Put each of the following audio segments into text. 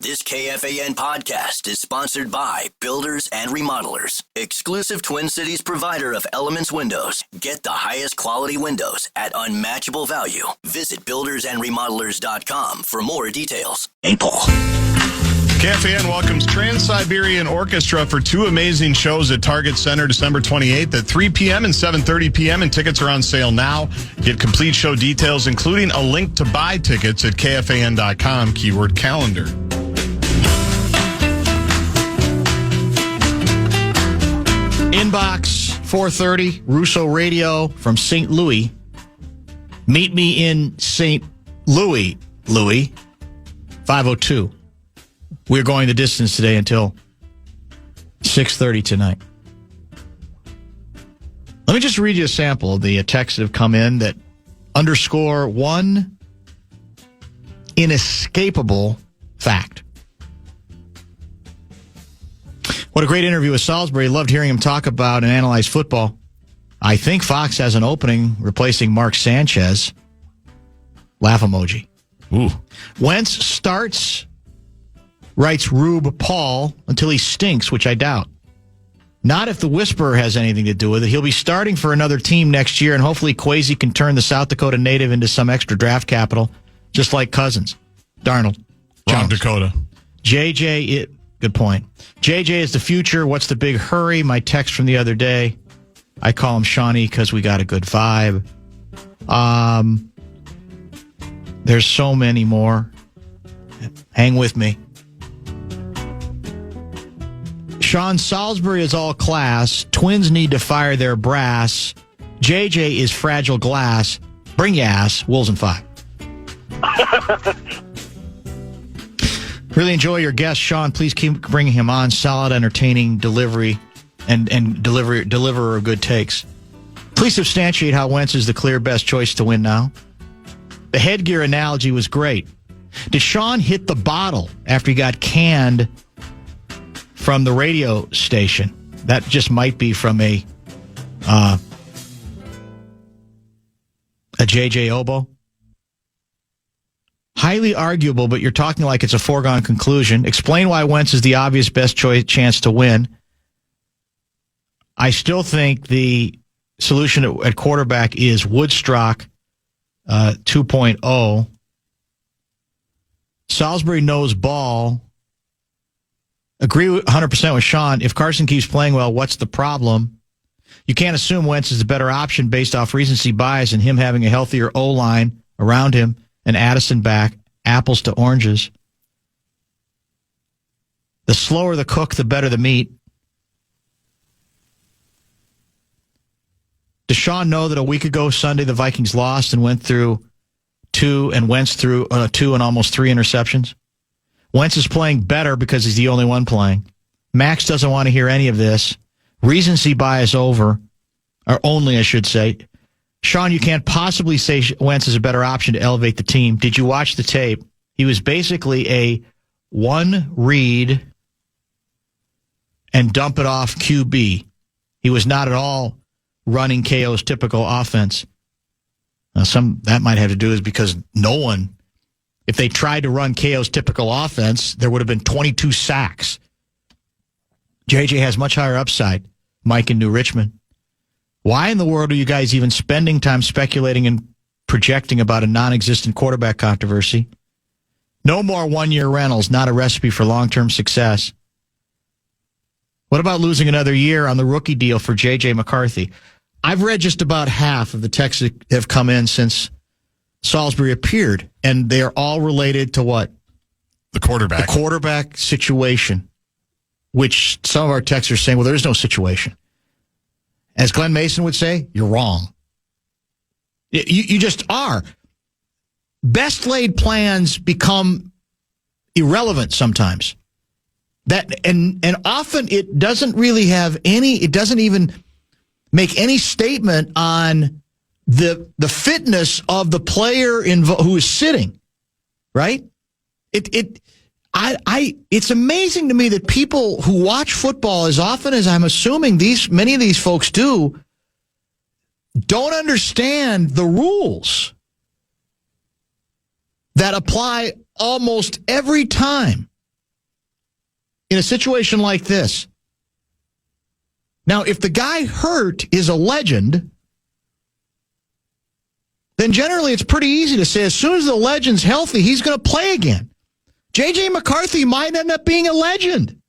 This KFAN podcast is sponsored by Builders and Remodelers, exclusive Twin Cities provider of Elements Windows. Get the highest quality windows at unmatchable value. Visit buildersandremodelers.com for more details. April. KFAN welcomes Trans-Siberian Orchestra for two amazing shows at Target Center December 28th at 3 p.m. and 7:30 p.m. and tickets are on sale now. Get complete show details, including a link to buy tickets at KFAN.com, keyword calendar. Inbox 4:30, Russo Radio from St. Louis. Meet me in St. Louis, 502. We're going the distance today until 6:30 tonight. Let me just read you a sample of the texts that have come in that underscore one inescapable fact. What a great interview with Salisbury. Loved hearing him talk about and analyze football. I think Fox has an opening replacing Mark Sanchez. Laugh emoji. Ooh. Wentz starts, writes Rube Paul, until he stinks, which I doubt. Not if the whisperer has anything to do with it. He'll be starting for another team next year, and hopefully Kwesi can turn the South Dakota native into some extra draft capital, just like Cousins. Darnold. South Dakota. Good point. JJ is the future. What's the big hurry? My text from the other day. I call him Shawnee because we got a good vibe. There's so many more. Hang with me. Sean, Salisbury is all class. Twins need to fire their brass. JJ is fragile glass. Bring your ass. Wolves in 5. Really enjoy your guest, Sean. Please keep bringing him on. Solid, entertaining delivery and deliverer of good takes. Please substantiate how Wentz is the clear best choice to win now. The headgear analogy was great. Did Sean hit the bottle after he got canned from the radio station? That just might be from a JJ Oboe. Highly arguable, but you're talking like it's a foregone conclusion. Explain why Wentz is the obvious best chance to win. I still think the solution at quarterback is Woodstock 2.0. Salisbury knows ball. Agree 100% with Sean. If Carson keeps playing well, what's the problem? You can't assume Wentz is the better option based off recency bias and him having a healthier O-line around him and Addison back. Apples to oranges. The slower the cook, the better the meat. Does Sean know that a week ago Sunday the Vikings lost and went through Wentz through 2 and almost 3 interceptions? Wentz is playing better because he's the only one playing. Max doesn't want to hear any of this. Recency bias over, or only, I should say. Sean, you can't possibly say Wentz is a better option to elevate the team. Did you watch the tape? He was basically a one read and dump it off QB. He was not at all running KO's typical offense. Now, that might have to do is because if they tried to run KO's typical offense, there would have been 22 sacks. JJ has much higher upside. Mike in New Richmond. Why in the world are you guys even spending time speculating and projecting about a non-existent quarterback controversy? No more one-year rentals, not a recipe for long-term success. What about losing another year on the rookie deal for J.J. McCarthy? I've read just about half of the texts that have come in since Salisbury appeared, and they are all related to what? The quarterback. The quarterback situation, which some of our texts are saying, well, there is no situation. As Glenn Mason would say, you're wrong. You just are. Best laid plans become irrelevant sometimes. And often it doesn't really it doesn't even make any statement on the fitness of the player who is sitting, right? It's amazing to me that people who watch football as often as I'm assuming many of these folks do, don't understand the rules that apply almost every time. in a situation like this. Now, if the guy hurt is a legend, then generally it's pretty easy to say as soon as the legend's healthy, he's going to play again. J.J. McCarthy might end up being a legend.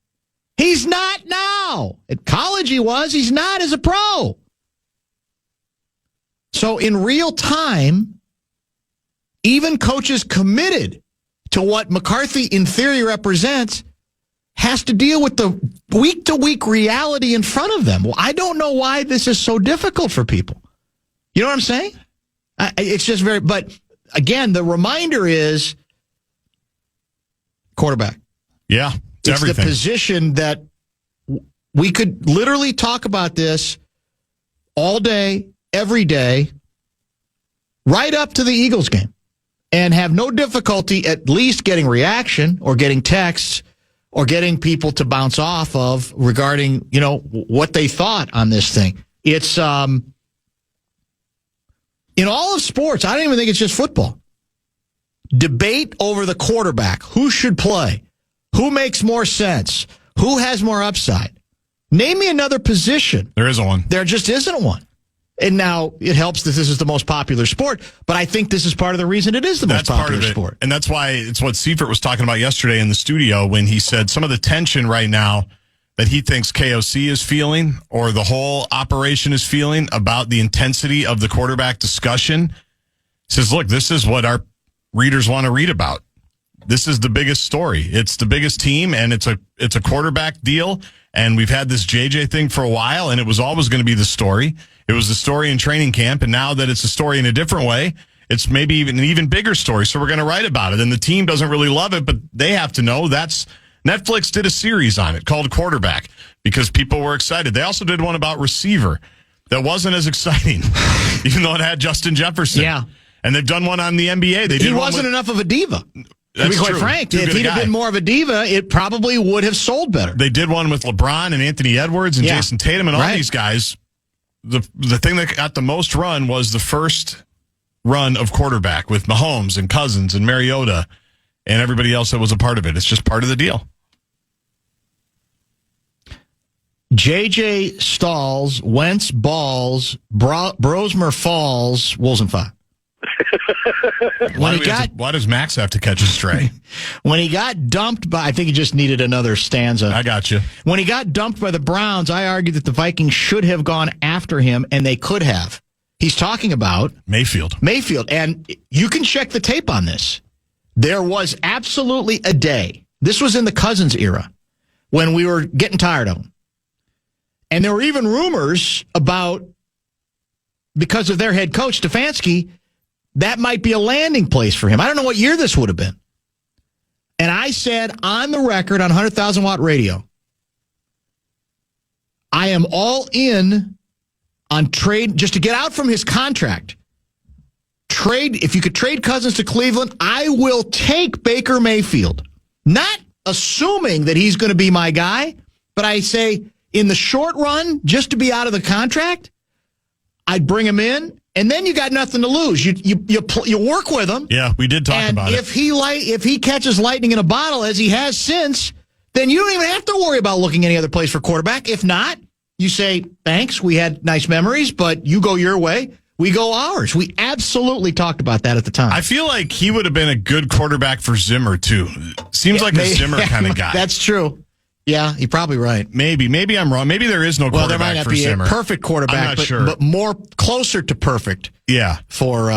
He's not now. At college he was. He's not as a pro. So in real time, even coaches committed to what McCarthy in theory represents has to deal with the week-to-week reality in front of them. Well, I don't know why this is so difficult for people. You know what I'm saying? It's just very, but again, the reminder is quarterback. Yeah, it's everything. The position that we could literally talk about this all day, every day, right up to the Eagles game, and have no difficulty at least getting reaction or getting texts or getting people to bounce off of regarding, what they thought on this thing. It's in all of sports, I don't even think it's just football. Debate over the quarterback. Who should play? Who makes more sense? Who has more upside? Name me another position. There isn't one. There just isn't one. And now it helps that this is the most popular sport, but I think this is part of the reason it is the most popular sport. And that's why it's what Seifert was talking about yesterday in the studio when he said some of the tension right now that he thinks KOC is feeling or the whole operation is feeling about the intensity of the quarterback discussion. He says, look, this is what our readers want to read about. This is the biggest story. It's the biggest team, and it's a quarterback deal. And we've had this JJ thing for a while, and it was always going to be the story. It was the story in training camp, and now that it's a story in a different way, it's maybe even an even bigger story. So we're going to write about it. And the team doesn't really love it, but they have to know Netflix did a series on it called Quarterback because people were excited. They also did one about receiver that wasn't as exciting, even though it had Justin Jefferson. Yeah. And they've done one on the NBA. He wasn't enough of a diva. To be quite frank, if he'd have been more of a diva, it probably would have sold better. They did one with LeBron and Anthony Edwards and Jason Tatum and all these guys. The thing that got the most run was the first run of Quarterback with Mahomes and Cousins and Mariota and everybody else that was a part of it. It's just part of the deal. JJ stalls, Wentz balls, Brosmer falls, Wolves and 5. Why does Max have to catch a stray? When he got dumped by, I think he just needed another stanza. I got you. When he got dumped by the Browns, I argued that the Vikings should have gone after him, and they could have. He's talking about Mayfield. And you can check the tape on this. There was absolutely a day, this was in the Cousins era, when we were getting tired of him. And there were even rumors about, because of their head coach, Stefanski, that might be a landing place for him. I don't know what year this would have been. And I said on the record on 100,000 watt radio, I am all in on trade just to get out from his contract. If you could trade Cousins to Cleveland, I will take Baker Mayfield. Not assuming that he's going to be my guy, but I say in the short run, just to be out of the contract, I'd bring him in. And then you got nothing to lose. You work with him. Yeah, we did talk about it. If he catches lightning in a bottle, as he has since, then you don't even have to worry about looking any other place for quarterback. If not, you say, thanks, we had nice memories, but you go your way, we go ours. We absolutely talked about that at the time. I feel like he would have been a good quarterback for Zimmer, too. Seems like a Zimmer kind of guy. That's true. Yeah, you're probably right. Maybe I'm wrong. Maybe there is no quarterback for Zimmer. Well, there might not be a perfect quarterback, but more closer to perfect. Yeah, for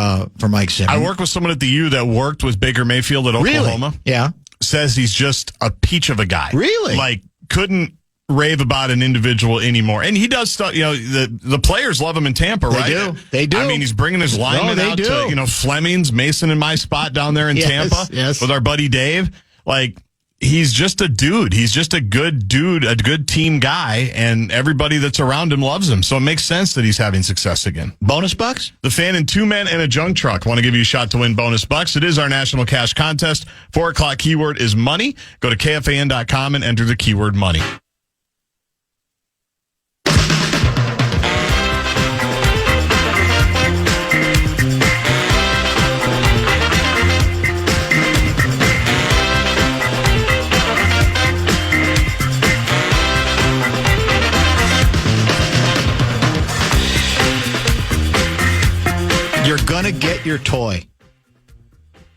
Mike Zimmer. I work with someone at the U that worked with Baker Mayfield at Oklahoma. Really? Yeah, says he's just a peach of a guy. Really? Like couldn't rave about an individual anymore. And he does stuff. The players love him in Tampa, right? They do. I mean, he's bringing his linemen out to Fleming's, Mason, and my spot down there in Tampa with our buddy Dave. Like. He's just a dude. He's just a good dude, a good team guy, and everybody that's around him loves him. So it makes sense that he's having success again. Bonus bucks? The Fan and 2 men and a junk truck. Want to give you a shot to win bonus bucks. It is our national cash contest. 4 o'clock keyword is money. Go to KFAN.com and enter the keyword money. going to get your toy.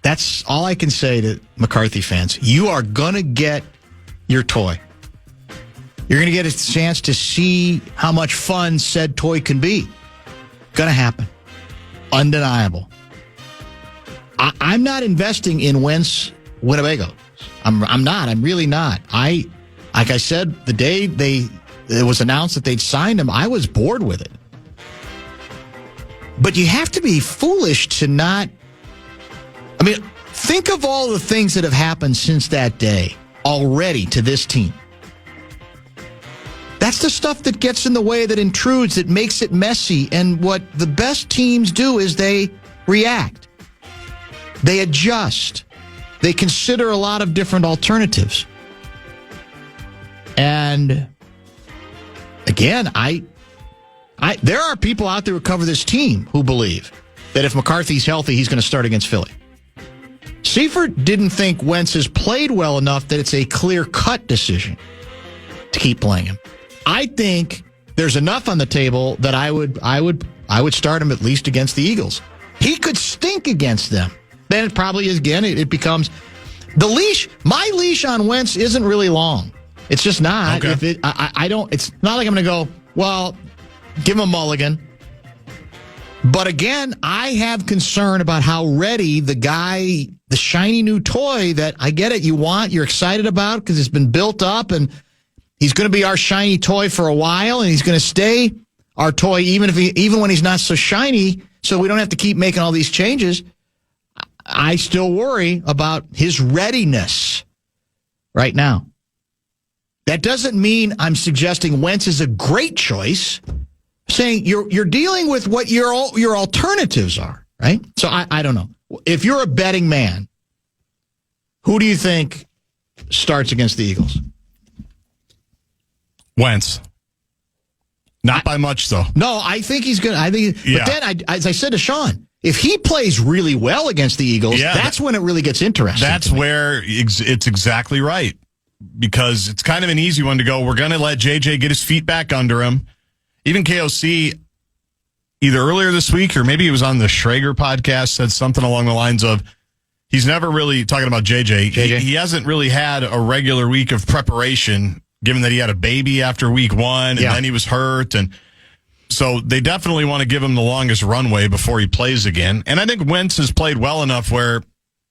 That's all I can say to McCarthy fans. You are going to get your toy. You're going to get a chance to see how much fun said toy can be. Going to happen. Undeniable. I'm not investing in Wentz Winnebago. I'm not. I'm really not. Like I said, the day it was announced that they'd signed him, I was bored with it. But you have to be foolish to not. I mean, think of all the things that have happened since that day already to this team. That's the stuff that gets in the way, that intrudes, that makes it messy. And what the best teams do is they react. They adjust. They consider a lot of different alternatives. And again, there are people out there who cover this team who believe that if McCarthy's healthy, he's going to start against Philly. Seifert didn't think Wentz has played well enough that it's a clear-cut decision to keep playing him. I think there's enough on the table that I would start him at least against the Eagles. He could stink against them. Then it probably is again. It becomes the leash. My leash on Wentz isn't really long. It's just not. Okay. I don't. It's not like I'm going to go, well, give him a mulligan. But again, I have concern about how ready the guy, the shiny new toy that I get it, you're excited about because it's been built up and he's going to be our shiny toy for a while and he's going to stay our toy even when he's not so shiny, so we don't have to keep making all these changes. I still worry about his readiness right now. That doesn't mean I'm suggesting Wentz is a great choice. I'm saying you're dealing with what your alternatives are, right? So I don't know. If you're a betting man, who do you think starts against the Eagles? Wentz. Not by much, though. No, I think he's going to. Yeah. But then, as I said to Sean, if he plays really well against the Eagles, that's when it really gets interesting. That's where it's exactly right. Because it's kind of an easy one to go, we're going to let JJ get his feet back under him. Even KOC, either earlier this week or maybe he was on the Schrager podcast, said something along the lines of, he's never really, talking about JJ. He hasn't really had a regular week of preparation, given that he had a baby after week one and then he was hurt. And so they definitely want to give him the longest runway before he plays again. And I think Wentz has played well enough where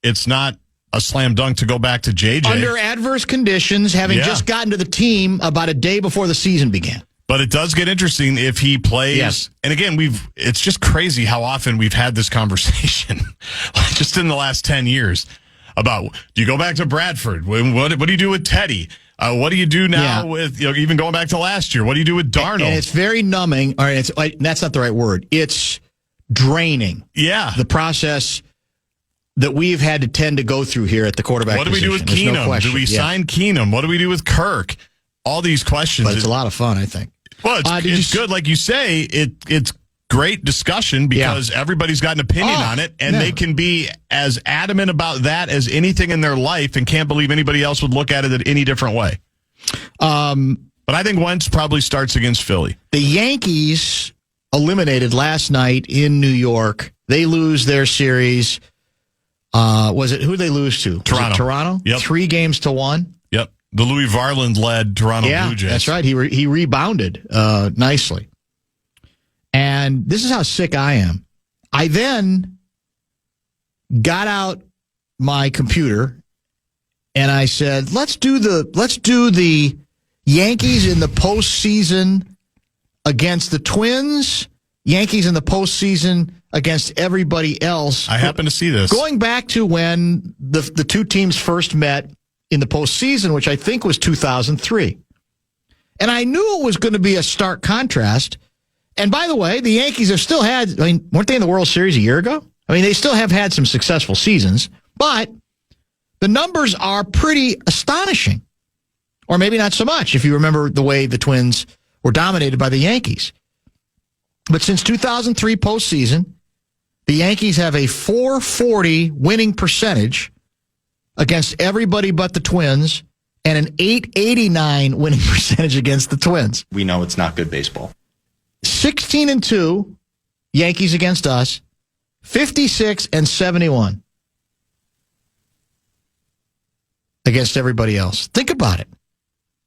it's not a slam dunk to go back to JJ. Under adverse conditions, having just gotten to the team about a day before the season began. But it does get interesting if he plays. Yes. And again, it's just crazy how often we've had this conversation just in the last 10 years about, do you go back to Bradford? What do you do with Teddy? What do you do now with, even going back to last year? What do you do with Darnold? And it's very numbing. All right, that's not the right word. It's draining. Yeah. The process that we've had to tend to go through here at the quarterback position. What do we do with Keenum? No do we sign Keenum? What do we do with Kirk? All these questions. But it's a lot of fun, I think. Well, it's good. Like you say, it's great discussion because everybody's got an opinion on it, and they can be as adamant about that as anything in their life and can't believe anybody else would look at it any different way. But I think Wentz probably starts against Philly. The Yankees eliminated last night in New York. They lose their series. Who did they lose to? Toronto. Toronto? Yep. 3-1. Yep. The Louis Varland-led Toronto Blue Jays. That's right. He rebounded nicely. And this is how sick I am. I then got out my computer and I said, let's do the Yankees in the postseason against the Twins, Yankees in the postseason against everybody else. I happen to see this. Going back to when the two teams first met in the postseason, which I think was 2003. And I knew it was going to be a stark contrast. And by the way, the Yankees have still had, weren't they in the World Series a year ago? They still have had some successful seasons, but the numbers are pretty astonishing. Or maybe not so much if you remember the way the Twins were dominated by the Yankees. But since 2003 postseason, the Yankees have a .440 winning percentage against everybody but the Twins and an .889 winning percentage against the Twins. We know it's not good baseball. 16-2, Yankees against us. 56-71 against everybody else. Think about it.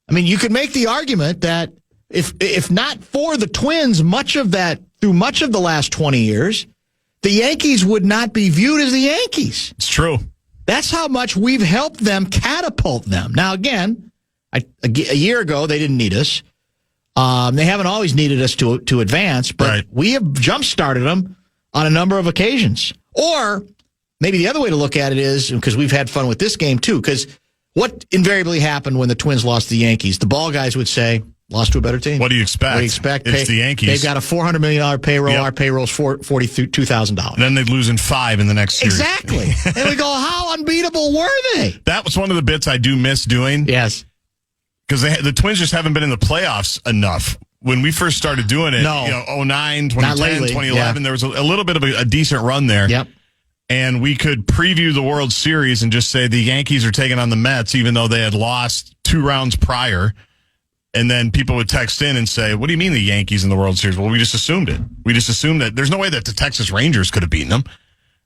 I mean, you could make the argument that if not for the Twins, through much of the last 20 years, the Yankees would not be viewed as the Yankees. It's true. That's how much we've helped them catapult them. Now, again, a year ago, they didn't need us. They haven't always needed us to advance, but we have jump-started them on a number of occasions. Or maybe the other way to look at it is, because we've had fun with this game too, because what invariably happened when the Twins lost to the Yankees? The ball guys would say, lost to a better team. What do you expect? What do you expect? It's the Yankees. They've got a $400 million payroll. Yep. Our payroll's $42,000. Then they'd lose in 5 in the next series. Exactly. And we go, how unbeatable were they? That was one of the bits I do miss doing. Yes. Because the Twins just haven't been in the playoffs enough. When we first started doing it, 09, 2010, 2011, there was a little bit of a decent run there. Yep. And we could preview the World Series and just say the Yankees are taking on the Mets, even though they had lost 2 rounds prior. And then people would text in and say, what do you mean the Yankees in the World Series? Well, we just assumed it. We just assumed that there's no way that the Texas Rangers could have beaten them.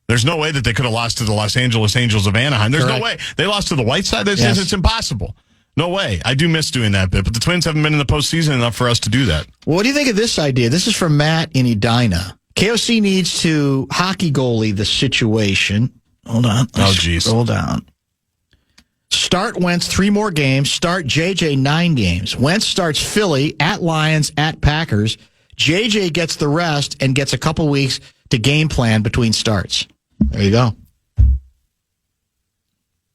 There's no way that they could have lost to the Los Angeles Angels of Anaheim. There's no way. They lost to the White Sox. It's impossible. No way. I do miss doing that bit, but the Twins haven't been in the postseason enough for us to do that. Well, what do you think of this idea? This is from Matt in Edina. KOC needs to hockey goalie the situation. Hold on. Scroll down. Start Wentz 3 more games. Start JJ 9 games. Wentz starts Philly, at Lions, at Packers. JJ gets the rest and gets a couple weeks to game plan between starts. There you go.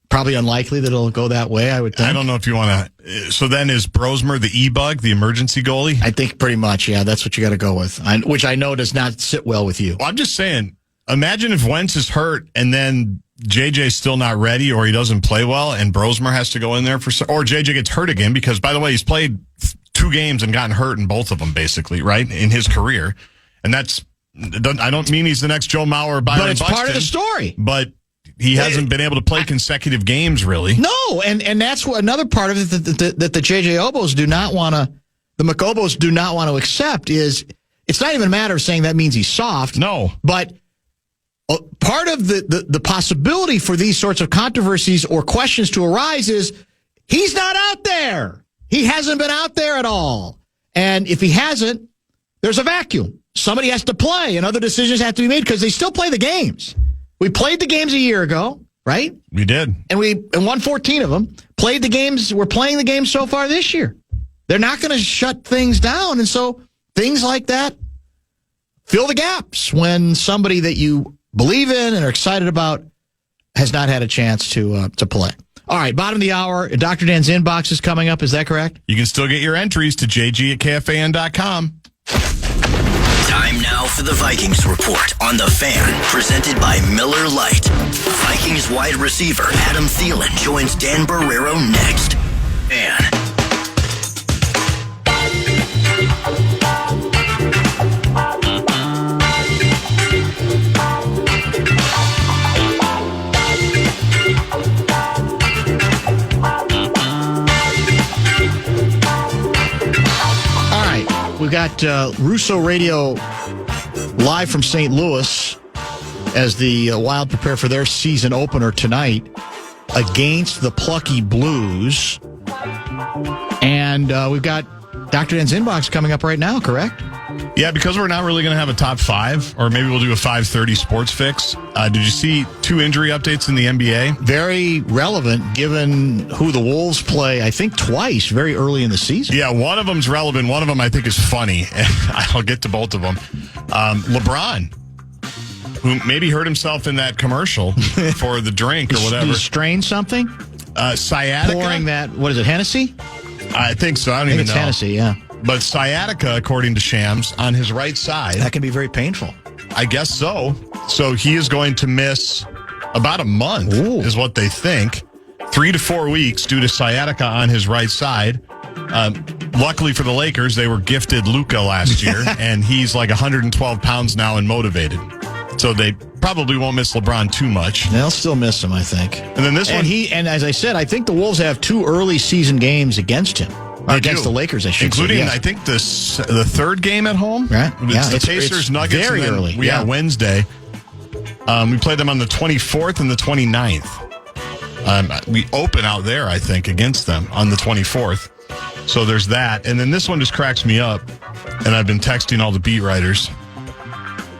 Probably unlikely that it'll go that way, I would think. I don't know if you want to. So then is Brosmer the E-bug, the emergency goalie? I think pretty much, yeah. That's what you got to go with, which I know does not sit well with you. Well, I'm just saying, imagine if Wentz is hurt and then JJ's still not ready or he doesn't play well and Brosmer has to go in there or JJ gets hurt again because, by the way, he's played 2 games and gotten hurt in both of them, basically, right, in his career. And I don't mean he's the next Joe Mauer or Byron But it's Buxton, part of the story. But he hasn't been able to play consecutive games, really. No, and that's another part of it that the JJ Obos do not want to, the McObos do not want to accept is it's not even a matter of saying that means he's soft. No. But part of the possibility for these sorts of controversies or questions to arise is he's not out there. He hasn't been out there at all. And if he hasn't, there's a vacuum. Somebody has to play and other decisions have to be made because they still play the games. We played the games a year ago, right? We did. And we won 14 of them. Played the games. We're playing the games so far this year. They're not going to shut things down. And so things like that fill the gaps when somebody that you believe in and are excited about has not had a chance to play. All right, bottom of the hour, Dr. Dan's inbox is coming up. Is that correct? You can still get your entries to jg@kfan.com. Time now for the Vikings Report on The Fan, presented by Miller Lite. Vikings wide receiver Adam Thielen joins Dan Barrero next. Fan. All right, we've got Russo Radio live from St. Louis as the Wild prepare for their season opener tonight against the Plucky Blues. And we've got Dr. Dan's inbox coming up right now, correct? Yeah, because we're not really going to have a top 5, or maybe we'll do a 5:30 sports fix. Did you see 2 injury updates in the NBA? Very relevant given who the Wolves play, I think, twice very early in the season. Yeah, one of them's relevant. One of them I think is funny. I'll get to both of them. LeBron, who maybe hurt himself in that commercial for the drink or whatever. Did he strain something? Sciatica. Pouring that, what is it, Hennessy? I think so. I don't even know. It's Hennessy, yeah. But sciatica, according to Shams, on his right side. That can be very painful. I guess so. So he is going to miss about a month, is what they think. 3 to 4 weeks due to sciatica on his right side. Luckily for the Lakers, they were gifted Luka last year, and he's like 112 pounds now and motivated. So they probably won't miss LeBron too much. They'll still miss him, I think. And then this one. And as I said, I think the Wolves have 2 early season games against him. Against the Lakers, I should including, say. Yes. I think, the third game at home. Right. It's the Pacers, Nuggets. Very early. Yeah, Wednesday. We play them on the 24th and the 29th. We open out there, I think, against them on the 24th. So there's that. And then this one just cracks me up. And I've been texting all the beat writers.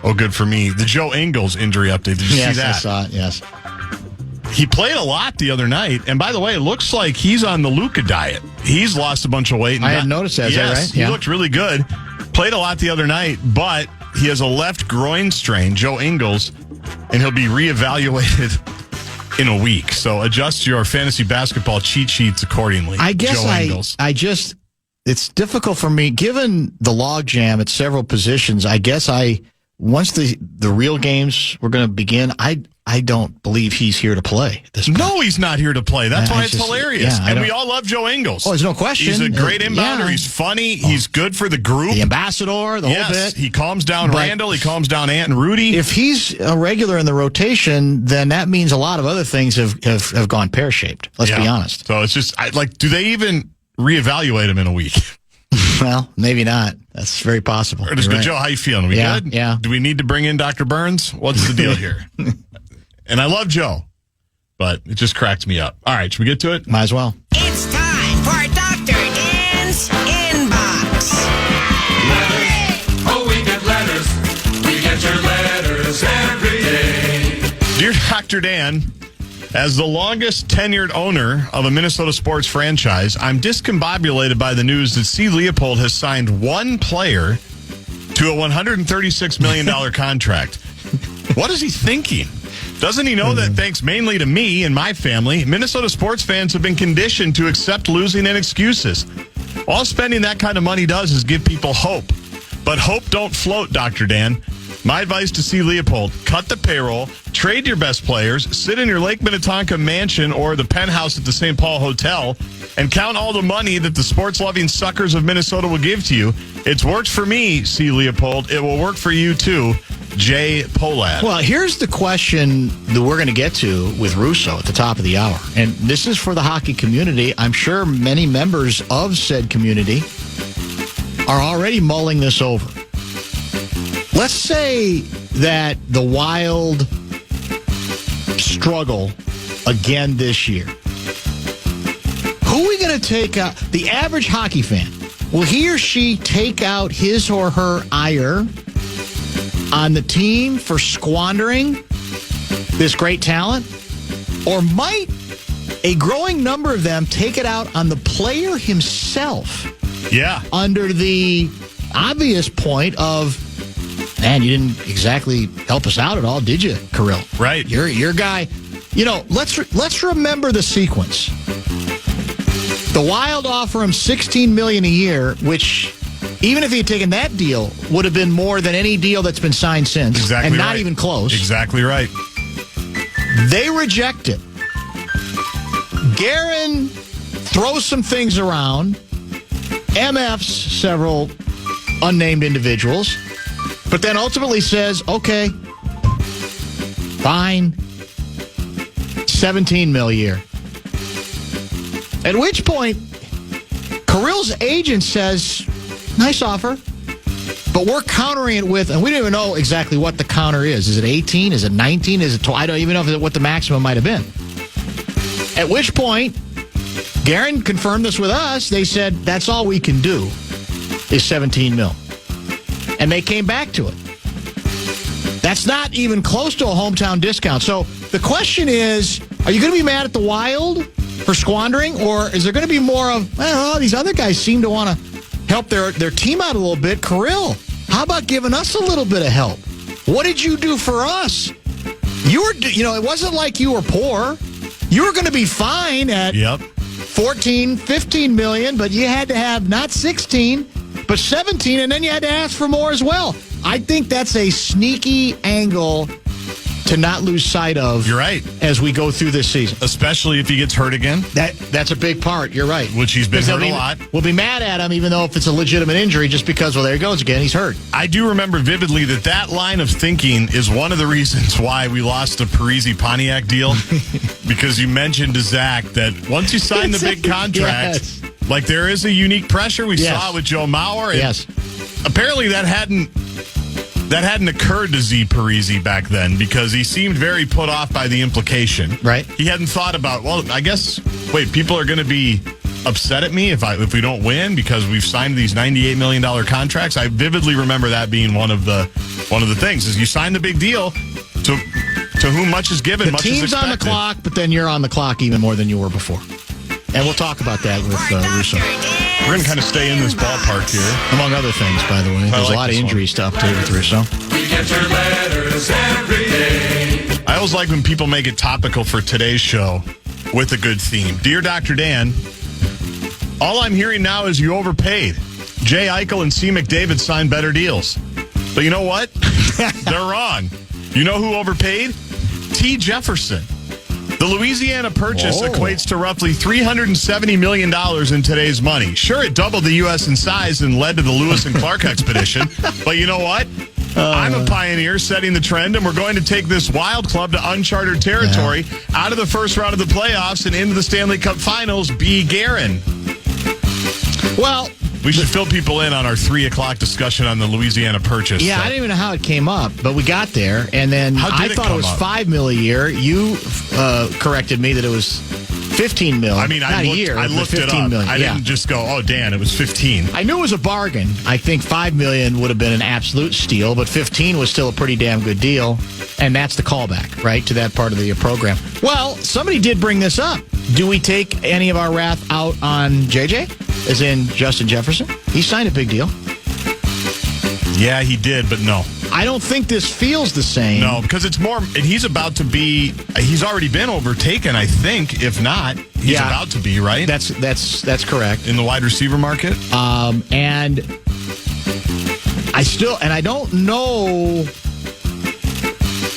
Oh, good for me. The Joe Ingles injury update. Did you see that? Yes, I saw it, yes. He played a lot the other night. And by the way, it looks like he's on the Luka diet. He's lost a bunch of weight. I hadn't noticed that. Is that right? He looked really good. Played a lot the other night, but he has a left groin strain, Joe Ingles, and he'll be reevaluated in a week. So adjust your fantasy basketball cheat sheets accordingly. I guess Joe Ingles. It's difficult for me, given the logjam at several positions. I guess once the real games were going to begin, I don't believe he's here to play at this point. No, he's not here to play. That's why it's hilarious. And we all love Joe Ingles. Oh, there's no question. He's a great inbounder. Yeah. He's funny. He's good for the group. The ambassador, the whole bit. He calms down Randall. He calms down Ant and Rudy. If he's a regular in the rotation, then that means a lot of other things have gone pear-shaped. Let's be honest. So it's just, do they even reevaluate him in a week? Well, maybe not. That's very possible. Right. Joe, how you feeling? We good? Yeah. Do we need to bring in Dr. Burns? What's the deal here? And I love Joe, but it just cracks me up. All right, should we get to it? Might as well. It's time for Dr. Dan's Inbox. Letters. Oh, we get letters. We get your letters every day. Dear Dr. Dan, as the longest tenured owner of a Minnesota sports franchise, I'm discombobulated by the news that C. Leopold has signed one player to a $136 million contract. What is he thinking? Doesn't he know that thanks mainly to me and my family, Minnesota sports fans have been conditioned to accept losing and excuses? All spending that kind of money does is give people hope. But hope don't float, Dr. Dan. My advice to C. Leopold, cut the payroll, trade your best players, sit in your Lake Minnetonka mansion or the penthouse at the St. Paul Hotel, and count all the money that the sports-loving suckers of Minnesota will give to you. It's worked for me, C. Leopold. It will work for you, too. Jay Polad. Well, here's the question that we're going to get to with Russo at the top of the hour. And this is for the hockey community. I'm sure many members of said community are already mulling this over. Let's say that the Wild struggle again this year. Who are we going to take out? The average hockey fan, will he or she take out his or her ire on the team for squandering this great talent? Or might a growing number of them take it out on the player himself? Yeah. Under the obvious point of, man, you didn't exactly help us out at all, did you, Kirill? Right. Your guy. You know, let's remember the sequence. The Wild offer him $16 million a year, which, even if he had taken that deal, would have been more than any deal that's been signed since. Exactly and not right. even close. Exactly right. They reject it. Guerin throws some things around, MFs several unnamed individuals, but then ultimately says, okay, fine, $17 million a year. At which point, Kirill's agent says, nice offer, but we're countering it with, and we don't even know exactly what the counter is. Is it 18? Is it 19? Is it 20? I don't even know what the maximum might have been. At which point, Guerin confirmed this with us. They said, that's all we can do is $17 million. And they came back to it. That's not even close to a hometown discount. So the question is, are you going to be mad at the Wild for squandering, or is there going to be more of, well, these other guys seem to want to help their team out a little bit? Kirill, how about giving us a little bit of help? What did you do for us? It wasn't like you were poor. You were going to be fine at 14, 15 million, but you had to have not 16, but 17, and then you had to ask for more as well. I think that's a sneaky angle to not lose sight of. You're right. As we go through this season. Especially if he gets hurt again. That's a big part. You're right. Which he's been hurt a lot. We'll be mad at him even though if it's a legitimate injury just because, well, there he goes again. He's hurt. I do remember vividly that line of thinking is one of the reasons why we lost the Parisi Pontiac deal. Because you mentioned to Zach that once you sign the big contract, like there is a unique pressure. We saw it with Joe Mauer. Yes. Apparently that hadn't That hadn't occurred to Z Parisi back then because he seemed very put off by the implication. Right. He hadn't thought about, well, I guess, wait, people are going to be upset at me if we don't win because we've signed these $98 million contracts. I vividly remember that being one of the things is you sign the big deal to whom much is given, much is expected. The team's on the clock, but then you're on the clock even more than you were before. And we'll talk about that with Russo. We're going to kind of stay in this ballpark here. Among other things, by the way. There's a lot of injuries to update with Russo. We get your letters every day. I always like when people make it topical for today's show with a good theme. Dear Dr. Dan, all I'm hearing now is you overpaid. Jay Eichel and C. McDavid signed better deals. But you know what? They're wrong. You know who overpaid? T. Jefferson. The Louisiana purchase equates to roughly $370 million in today's money. Sure, it doubled the U.S. in size and led to the Lewis and Clark expedition. But you know what? I'm a pioneer setting the trend, and we're going to take this wild club to uncharted territory, out of the first round of the playoffs and into the Stanley Cup Finals. B. Guerin. Well, we should fill people in on our 3 o'clock discussion on the Louisiana purchase. Yeah, I didn't even know how it came up, but we got there, and then I thought it was $5 million a year. You corrected me that it was $15 million. I mean, I looked it up. Million. I didn't just go, oh, Dan, it was 15. I knew it was a bargain. I think $5 million would have been an absolute steal, but 15 was still a pretty damn good deal, and that's the callback, right, to that part of the program. Well, somebody did bring this up. Do we take any of our wrath out on JJ? As in Justin Jefferson? He signed a big deal. Yeah, he did, but no. I don't think this feels the same. No, because it's more, and he's already been overtaken, I think. If not, he's about to be, right? That's correct. In the wide receiver market? And I don't know.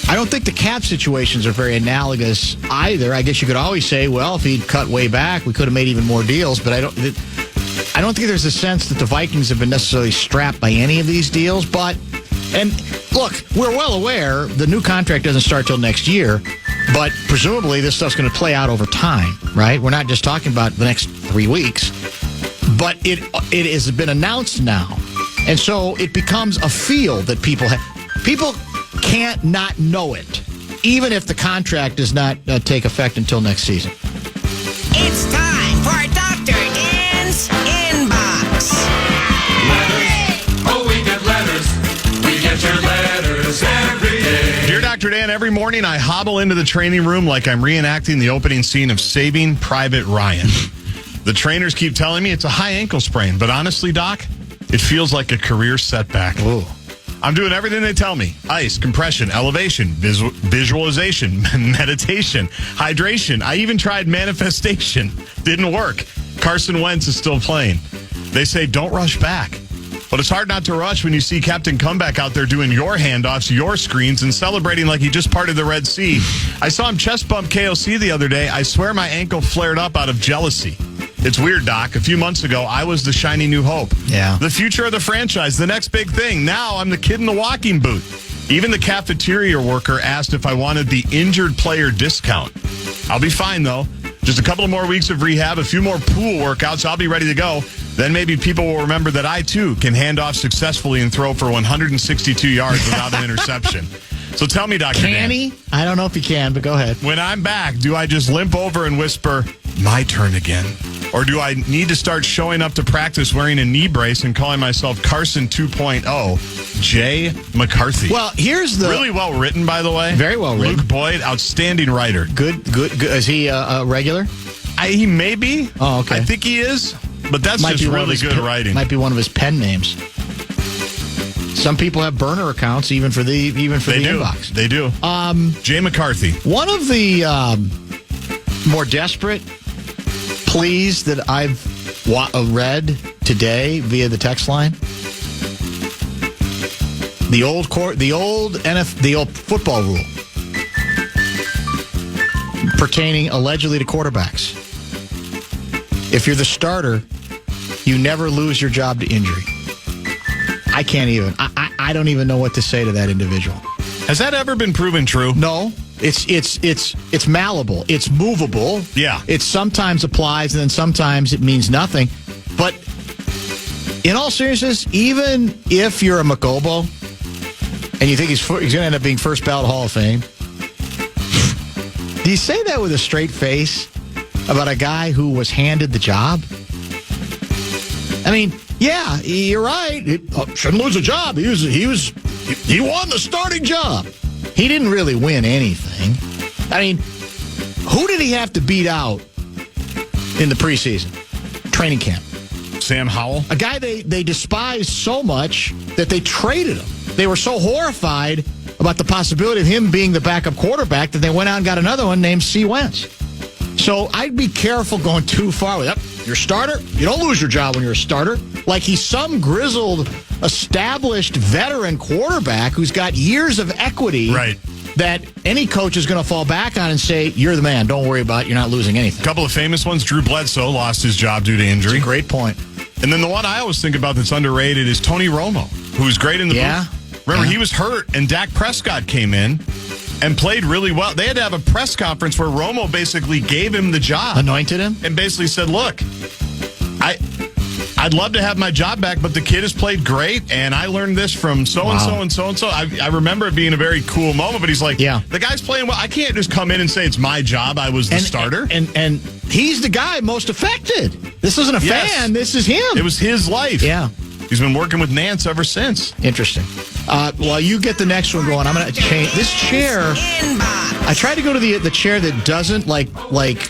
I don't think the cap situations are very analogous either. I guess you could always say, well, if he'd cut way back, we could have made even more deals, but I don't think there's a sense that the Vikings have been necessarily strapped by any of these deals. And look, we're well aware the new contract doesn't start till next year, but presumably this stuff's going to play out over time, right? We're not just talking about the next 3 weeks, but it has been announced now. And so it becomes a feel that people can't not know it, even if the contract does not take effect until next season. It's time for Dr. Dan's Inbox. Letters. Oh, we get letters. We get your letters every day. Dear Dr. Dan, every morning I hobble into the training room like I'm reenacting the opening scene of Saving Private Ryan. The trainers keep telling me it's a high ankle sprain, but honestly, Doc, it feels like a career setback. Ooh. I'm doing everything they tell me. Ice, compression, elevation, visualization, meditation, hydration. I even tried manifestation. Didn't work. Carson Wentz is still playing. They say don't rush back. But it's hard not to rush when you see Captain Comeback out there doing your handoffs, your screens, and celebrating like he just parted the Red Sea. I saw him chest bump KOC the other day. I swear my ankle flared up out of jealousy. It's weird, Doc. A few months ago, I was the shiny new hope. Yeah. The future of the franchise, the next big thing. Now I'm the kid in the walking boot. Even the cafeteria worker asked if I wanted the injured player discount. I'll be fine, though. Just a couple of more weeks of rehab, a few more pool workouts. I'll be ready to go. Then maybe people will remember that I, too, can hand off successfully and throw for 162 yards without an interception. So tell me, Dr. Dan. Can he? I don't know if he can, but go ahead. When I'm back, do I just limp over and whisper, my turn again? Or do I need to start showing up to practice wearing a knee brace and calling myself Carson 2.0, Jay McCarthy? Well, here's the... Really well written, by the way. Very well written. Luke Boyd, outstanding writer. Good. Is he a regular? He may be. Oh, okay. I think he is, but that's just really good writing. Might be one of his pen names. Some people have burner accounts even for the inbox. They do. Jay McCarthy. One of the more desperate pleas that I've read today via the text line. The old football rule pertaining allegedly to quarterbacks. If you're the starter, you never lose your job to injury. I can't even. I don't even know what to say to that individual. Has that ever been proven true? No. It's malleable. It's movable. Yeah. It sometimes applies and then sometimes it means nothing. But in all seriousness, even if you're a McGobo And you think he's going to end up being first ballot Hall of Fame? Do you say that with a straight face about a guy who was handed the job? I mean, yeah, you're right. Shouldn't lose a job. He won the starting job. He didn't really win anything. I mean, who did he have to beat out in the preseason training camp? Sam Howell. A guy they despised so much that they traded him. They were so horrified about the possibility of him being the backup quarterback that they went out and got another one named C. Wentz. So I'd be careful going too far with that. Your starter, you don't lose your job when you're a starter. Like he's some grizzled, established veteran quarterback who's got years of equity. Right. That any coach is going to fall back on and say, you're the man. Don't worry about it. You're not losing anything. A couple of famous ones. Drew Bledsoe lost his job due to injury. That's a great point. And then the one I always think about that's underrated is Tony Romo, who's great in the booth. Remember, he was hurt, and Dak Prescott came in and played really well. They had to have a press conference where Romo basically gave him the job. Anointed him? And basically said, look, I'd love to have my job back, but the kid has played great, and I learned this from so-and-so and so-and-so. I remember it being a very cool moment, but he's like, the guy's playing well. I can't just come in and say it's my job. I was the starter. And he's the guy most affected. This isn't a fan. This is him. It was his life. Yeah. He's been working with Nance ever since. Interesting. While you get the next one going, I'm going to change this chair. I tried to go to the chair that doesn't like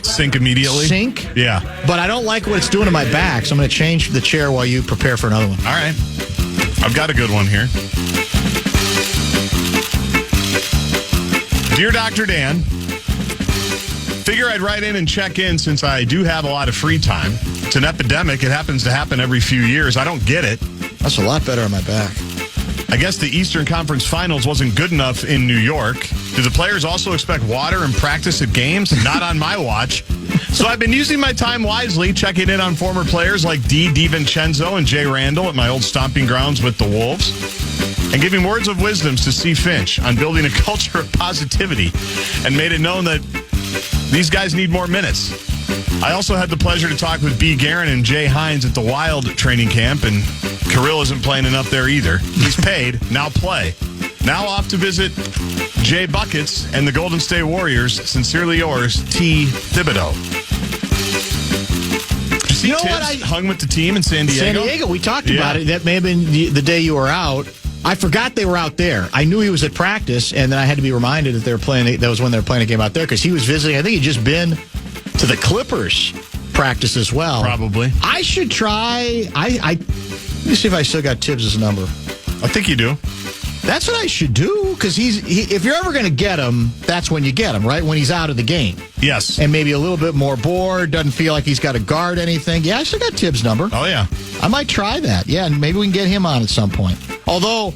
sink immediately. Sink. Yeah. But I don't like what it's doing to my back, so I'm going to change the chair while you prepare for another one. All right. I've got a good one here. Dear Dr. Dan, figure I'd write in and check in since I do have a lot of free time. It's an epidemic. It happens to happen every few years. I don't get it. That's a lot better on my back. I guess the Eastern Conference Finals wasn't good enough in New York. Do the players also expect water and practice at games? Not on my watch. So I've been using my time wisely, checking in on former players like DiVincenzo and Jay Randall at my old stomping grounds with the Wolves, and giving words of wisdom to C. Finch on building a culture of positivity, and made it known that these guys need more minutes. I also had the pleasure to talk with B. Guerin and Jay Hines at the Wild training camp, and Kirill isn't playing enough there either. He's paid. Now play. Now off to visit Jay Buckets and the Golden State Warriors. Sincerely yours, T. Thibodeau. You know what? I hung with the team in San Diego. San Diego, we talked about it. That may have been the day you were out. I forgot they were out there. I knew he was at practice, and then I had to be reminded that they were playing. That was when they were playing a game out there because he was visiting. I think he'd just been to the Clippers practice as well. Probably. I should try. Let me see if I still got Tibbs' number. I think you do. That's what I should do because if you're ever going to get him, that's when you get him, right? When he's out of the game. Yes. And maybe a little bit more bored, doesn't feel like he's got to guard anything. Yeah, I still got Tibbs' number. Oh, yeah. I might try that. Yeah, and maybe we can get him on at some point. Although,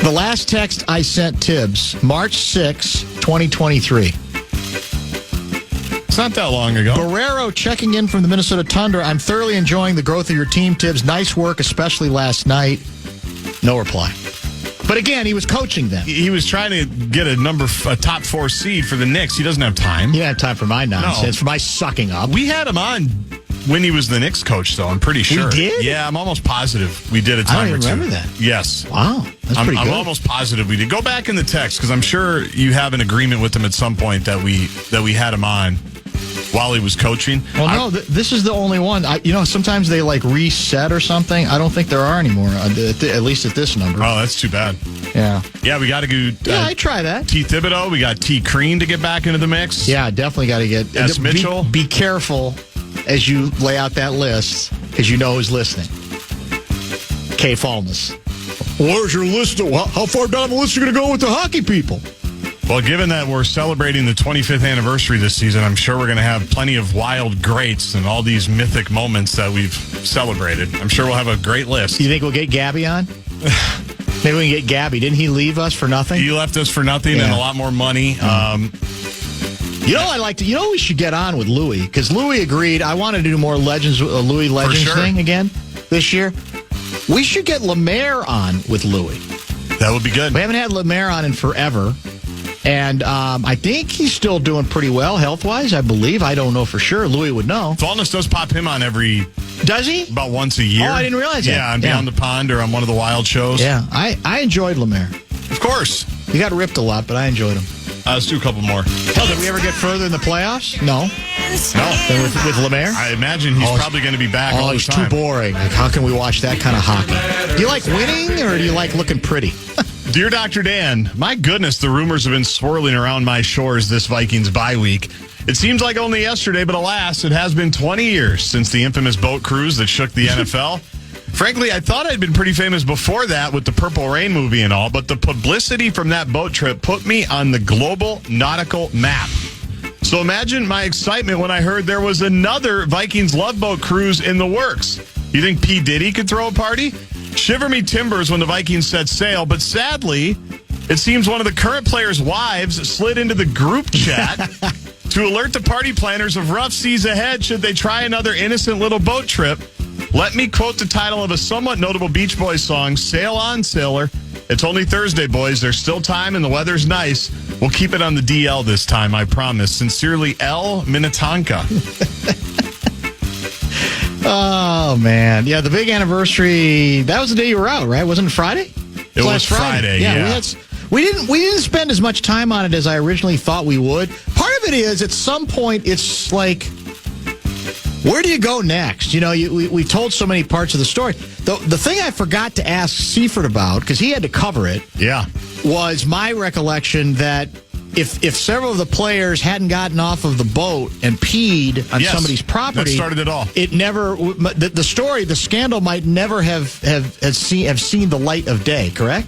the last text I sent Tibbs, March 6, 2023. It's not that long ago. Barrero checking in from the Minnesota Tundra. I'm thoroughly enjoying the growth of your team, Tibbs. Nice work, especially last night. No reply. But again, he was coaching them. He was trying to get a top 4 seed for the Knicks. He doesn't have time. He didn't have time for my nonsense, for my sucking up. We had him on when he was the Knicks coach, though. I'm pretty sure. We did? Yeah, I'm almost positive we did a time I don't or two. remember that. Yes. Wow, that's pretty good. I'm almost positive we did. Go back in the text because I'm sure you have an agreement with him at some point that we had him on while he was coaching. Well, no, this is the only one. Sometimes they reset or something. I don't think there are anymore, at least at this number. Oh, that's too bad. Yeah. Yeah, we got to go. I try that. T. Thibodeau. We got T. Crean to get back into the mix. Yeah, definitely got to get S. Mitchell. Be careful as you lay out that list because you know who's listening. K. Fallness. Where's your list? How far down the list are you going to go with the hockey people? Well, given that we're celebrating the 25th anniversary this season, I'm sure we're going to have plenty of wild greats and all these mythic moments that we've celebrated. I'm sure we'll have a great list. You think we'll get Gabby on? Maybe we can get Gabby. Didn't he leave us for nothing? He left us for nothing and a lot more money. We should get on with Louis because Louis agreed. I wanted to do more Louis Legends thing again this year. We should get Lemaire on with Louis. That would be good. We haven't had Lemaire on in forever. And I think he's still doing pretty well health-wise, I believe. I don't know for sure. Louis would know. Wellness does pop him on every... Does he? About once a year. Oh, I didn't realize that. Yeah, on Beyond the Pond or on one of the Wild shows. Yeah, I enjoyed Lemaire. Of course. He got ripped a lot, but I enjoyed him. Let's do a couple more. Hell, did we ever get further in the playoffs? No. No. Then with Lemaire? I imagine he's probably going to be back all the he's time. too boring. Like, how can we watch that kind of hockey? Do you like winning or do you like looking pretty? Dear Dr. Dan, my goodness, the rumors have been swirling around my shores this Vikings bye week. It seems like only yesterday, but alas, it has been 20 years since the infamous boat cruise that shook the NFL. Frankly, I thought I'd been pretty famous before that with the Purple Rain movie and all, but the publicity from that boat trip put me on the global nautical map. So imagine my excitement when I heard there was another Vikings Love Boat cruise in the works. You think P. Diddy could throw a party? Shiver me timbers when the Vikings set sail, but sadly, it seems one of the current players' wives slid into the group chat to alert the party planners of rough seas ahead should they try another innocent little boat trip. Let me quote the title of a somewhat notable Beach Boys song, Sail On, Sailor. It's only Thursday, boys. There's still time and the weather's nice. We'll keep it on the DL this time, I promise. Sincerely, L. Minnetonka. Oh, man. Yeah, the big anniversary, that was the day you were out, right? Wasn't it Friday? It was Friday, yeah. We didn't spend as much time on it as I originally thought we would. Part of it is, at some point, it's like, where do you go next? You know, we told so many parts of the story. The thing I forgot to ask Seifert about, because he had to cover it, was my recollection that if several of the players hadn't gotten off of the boat and peed on somebody's property, that started it all. It never the story, the scandal might never have seen the light of day. Correct?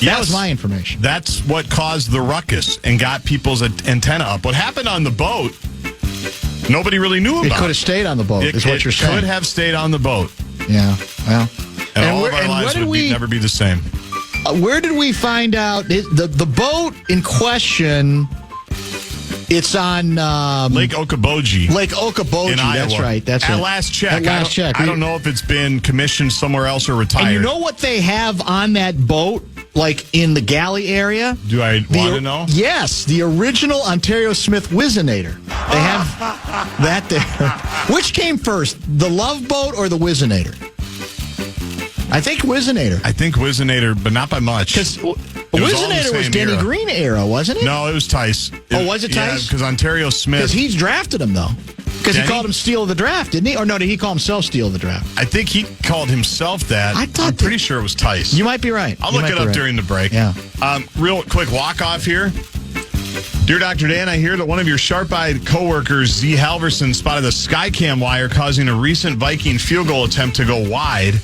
Yes. That was my information. That's what caused the ruckus and got people's antenna up. What happened on the boat, nobody really knew about. It could have stayed on the boat, is what you're saying. It could have stayed on the boat. Yeah, well. And all of our lives would never be the same. Where did we find out? The boat in question, it's on... Lake Okoboji. Lake Okoboji, in Iowa. That's right. That's At it. last check. I don't know if it's been commissioned somewhere else or retired. And you know what they have on that boat, like in the galley area? Do I want to know? Yes, the original Ontario Smith Whizzinator. They have that there. Which came first, the Love Boat or the Whizzinator? I think Whizzinator. But not by much. Because Whizzinator was Denny Green era, wasn't it? No, it was Tice. Was it Tice? Yeah, because Ontario Smith. Because he's drafted him, though. Because he called him Steal of the Draft, didn't he? Or no, did he call himself Steal of the Draft? I think he called himself that. I'm pretty sure it was Tice. You might be right. I'll look it up during the break. Yeah. Real quick walk-off here. Dear Dr. Dan, I hear that one of your sharp-eyed coworkers, Z. Halverson, spotted a Skycam wire causing a recent Viking field goal attempt to go wide.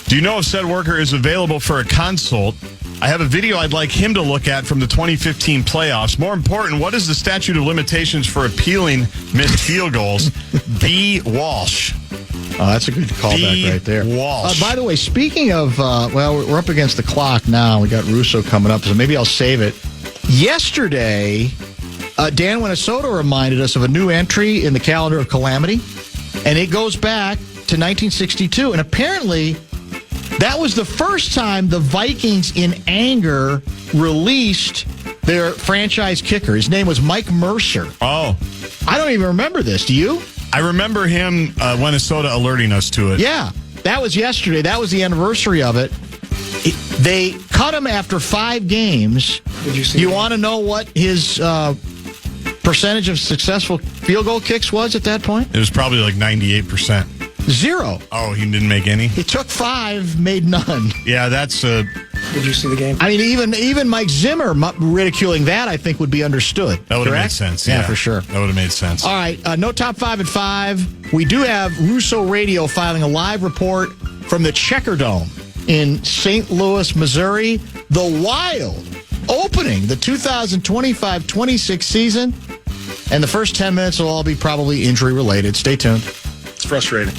Do you know if said worker is available for a consult? I have a video I'd like him to look at from the 2015 playoffs. More important, what is the statute of limitations for appealing missed field goals? B. Walsh. Oh, that's a good callback right there. Walsh. By the way, speaking of, we're up against the clock now. We got Russo coming up, so maybe I'll save it. Yesterday, Dan Minnesota reminded us of a new entry in the calendar of calamity, and it goes back to 1962. And apparently, that was the first time the Vikings, in anger, released their franchise kicker. His name was Mike Mercer. Oh. I don't even remember this. Do you? I remember him, Minnesota, alerting us to it. Yeah. That was yesterday. That was the anniversary of it. They cut him after 5 games. Did you see? You want to know what his percentage of successful field goal kicks was at that point? It was probably like 98%. 0. Oh, he didn't make any? He took 5, made none. Yeah, that's... Did you see the game? I mean, even Mike Zimmer ridiculing that, I think, would be understood. That would have made correct? sense. Yeah, for sure. That would have made sense. All right, no top 5 at 5. We do have Russo Radio filing a live report from the Checker Dome in St. Louis, Missouri. The Wild opening the 2025-26 season. And the first 10 minutes will all be probably injury-related. Stay tuned. It's frustrating.